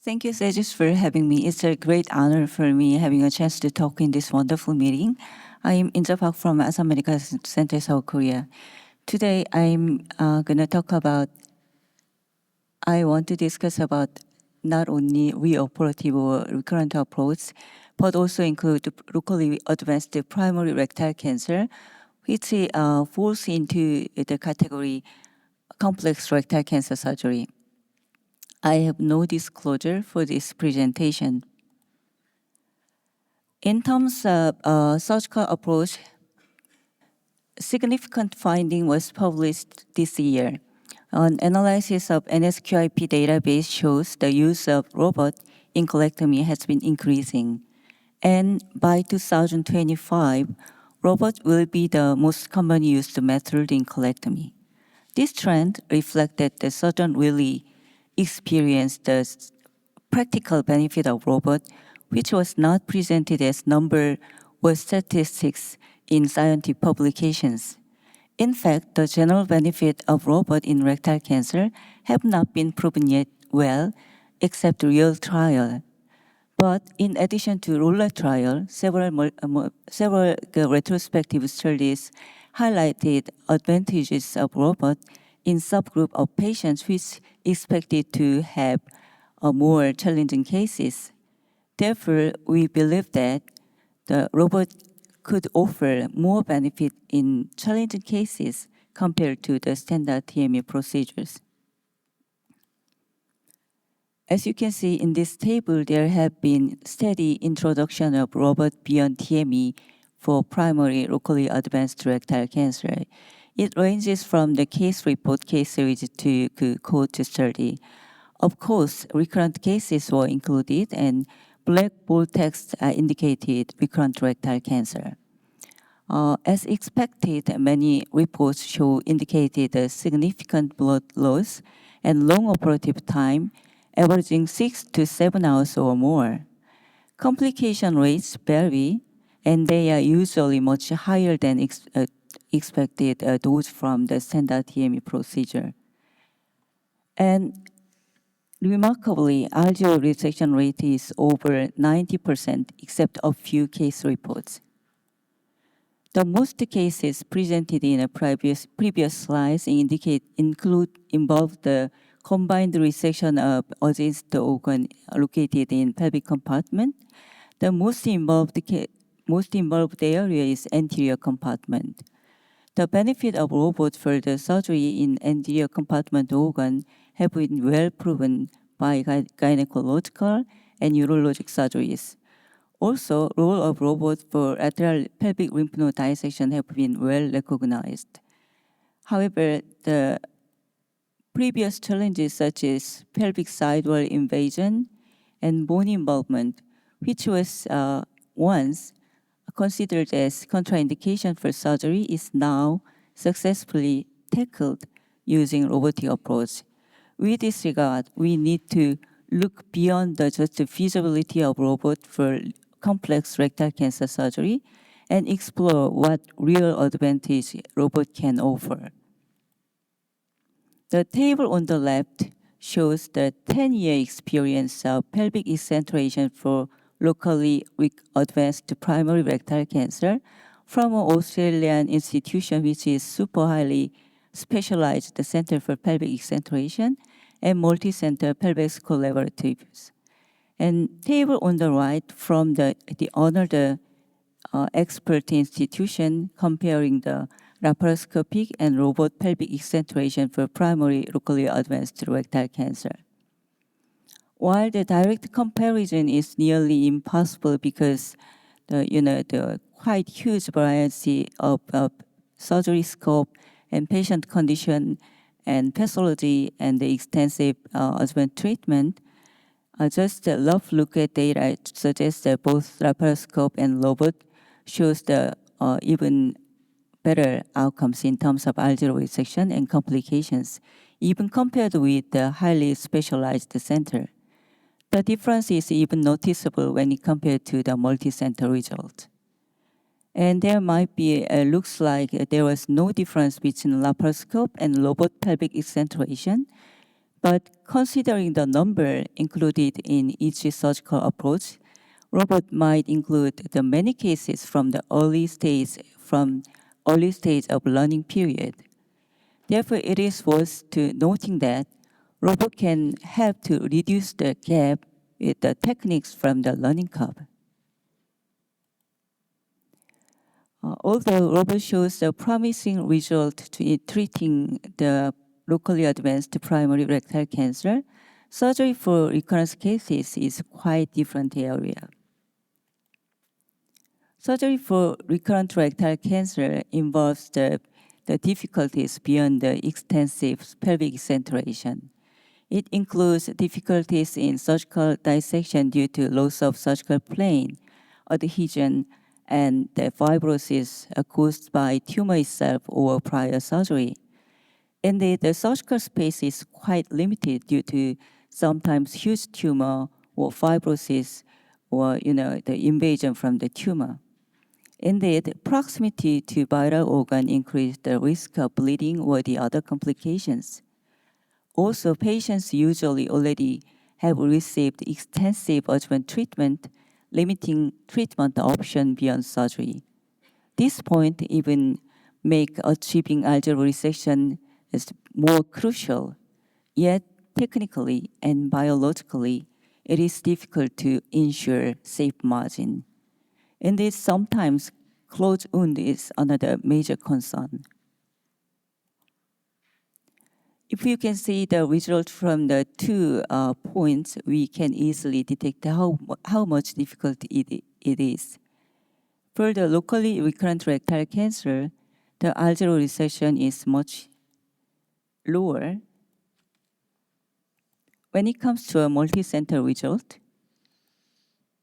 Thank you, Sejus, for having me. It's a great honor for me having a chance to talk in this wonderful meeting. I'm Inja Park from Assam Medical Center, South Korea. Today, I want to discuss about not only reoperative or recurrent approach, but also include locally advanced primary rectal cancer, which falls into the category complex rectal cancer surgery. I have no disclosure for this presentation. In terms of surgical approach, significant finding was published this year. An analysis of NSQIP database shows the use of robot in colectomy has been increasing. And by 2025, robot will be the most commonly used method in colectomy. This trend reflected the surgeon really experienced the practical benefit of robot, which was not presented as number or statistics in scientific publications. In fact, the general benefit of robot in rectal cancer have not been proven yet well, except real trial. But in addition to ruler trial, several retrospective studies highlighted advantages of robot in subgroup of patients which expected to have more challenging cases. Therefore, we believe that the robot could offer more benefit in challenging cases compared to the standard TME procedures. As you can see in this table, there have been steady introduction of robot beyond TME for primary locally advanced rectal cancer. It ranges from the case report case series to cohort study. Of course, recurrent cases were included, and black bold text indicated recurrent rectal cancer. As expected, many reports indicated a significant blood loss and long operative time, averaging 6 to 7 hours or more. Complication rates vary, and they are usually much higher than expected those from the standard TME procedure. And remarkably, alveolar resection rate is over 90%, except a few case reports. The most cases presented in a previous slides involve the combined resection of adjacent organ located in pelvic compartment. The most involved area is anterior compartment. The benefit of robot for the surgery in anterior compartment organ have been well proven by gynecological and urologic surgeries. Also, role of robot for lateral pelvic lymph node dissection have been well recognized. However, the previous challenges such as pelvic sidewall invasion and bone involvement, which was once considered as contraindication for surgery, is now successfully tackled using robotic approach. With this regard, we need to look beyond just the feasibility of robot for complex rectal cancer surgery and explore what real advantage robot can offer. The table on the left shows the 10-year experience of pelvic accentration for locally advanced primary rectal cancer from an Australian institution which is super highly specialized, the Center for Pelvic Accentration and multi-center pelvic collaboratives. And table on the right from the another expert institution comparing the laparoscopic and robot pelvic accentration for primary locally advanced rectal cancer. While the direct comparison is nearly impossible because the quite huge variety of surgery scope and patient condition and pathology and the extensive adjuvant treatment, just a rough look at data suggests that both laparoscope and robot shows the even better outcomes in terms of alveolar resection and complications, even compared with the highly specialized center. The difference is even noticeable when compared to the multi-center result. And there might be, looks like there was no difference between laparoscope and robot pelvic accentration, But considering the number included in each surgical approach, robot might include the many cases from the early stage of learning period. Therefore, it is worth to noting that robot can help to reduce the gap with the techniques from the learning curve. Although robot shows a promising result in treating the locally advanced primary rectal cancer, surgery for recurrence cases is quite different area. Surgery for recurrent rectal cancer involves the difficulties beyond the extensive pelvic centration. It includes difficulties in surgical dissection due to loss of surgical plane, adhesion, and the fibrosis caused by tumor itself or prior surgery. Indeed, the surgical space is quite limited due to sometimes huge tumor or fibrosis or the invasion from the tumor. Indeed, proximity to vital organ increases the risk of bleeding or the other complications. Also, patients usually already have received extensive adjuvant treatment, limiting treatment option beyond surgery. This point even make achieving alveolar resection is more crucial, yet technically and biologically, it is difficult to ensure safe margin. Indeed, sometimes closed wound is another major concern. If you can see the result from the two points, we can easily detect how much difficult it is. For the locally recurrent rectal cancer, the alveolar resection is much lower. When it comes to a multi-center result,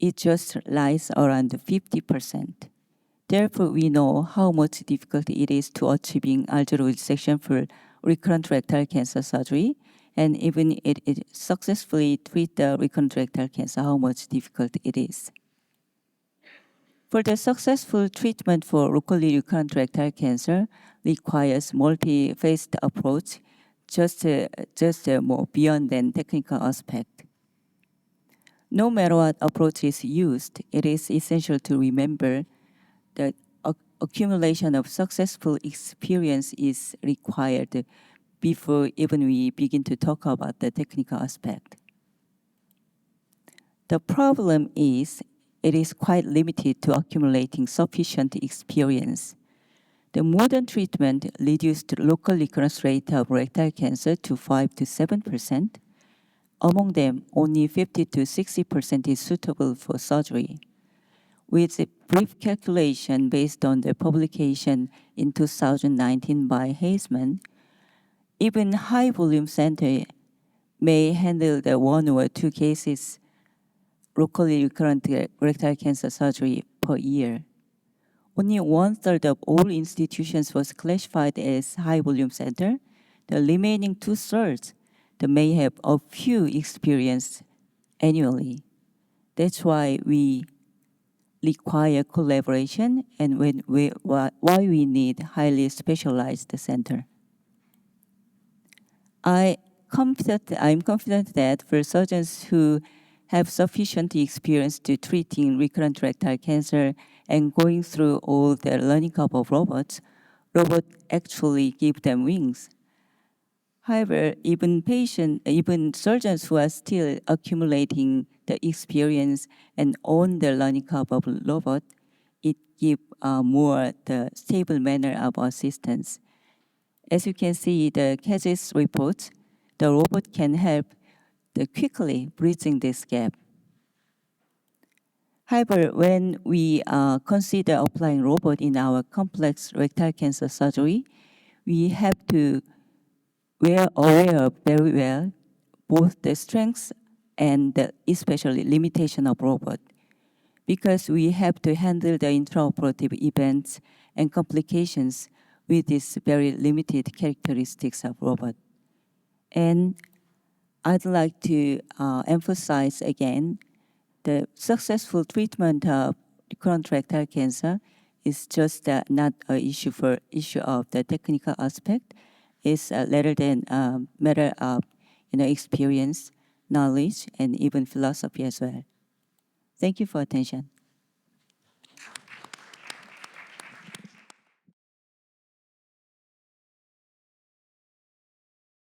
it just lies around 50%. Therefore, we know how much difficult it is to achieving alveolar resection for recurrent rectal cancer surgery, and even it successfully treat the recurrent rectal cancer, how much difficult it is. For the successful treatment for locally recurrent rectal cancer requires multi-phased approach, just more beyond than technical aspect. No matter what approach is used, it is essential to remember that accumulation of successful experience is required before even we begin to talk about the technical aspect. The problem is it is quite limited to accumulating sufficient experience. The modern treatment reduced local recurrence rate of rectal cancer to 5 to 7%. Among them, only 50 to 60% is suitable for surgery. With a brief calculation based on the publication in 2019 by Haseman, even high-volume center may handle the 1 or 2 cases locally recurrent rectal cancer surgery per year. Only 1/3 of all institutions was classified as high-volume center. The remaining 2/3 they may have a few experience annually. That's why we require collaboration and why we need highly specialized center. I'm confident that for surgeons who have sufficient experience to treating recurrent rectal cancer and going through all the learning curve of robots actually give them wings. However, even surgeons who are still accumulating the experience and own the learning curve of robot, it gives more the stable manner of assistance. As you can see, the KSERS report, the robot can help quickly bridging this gap. However, when we consider applying robot in our complex rectal cancer surgery, we have to be aware very well both the strengths and especially limitation of robot, because we have to handle the intraoperative events and complications with these very limited characteristics of robot. And I'd like to emphasize again the successful treatment of recurrent rectal cancer is just not an issue of the technical aspect. It's rather than a matter of experience, knowledge, and even philosophy as well. Thank you for attention.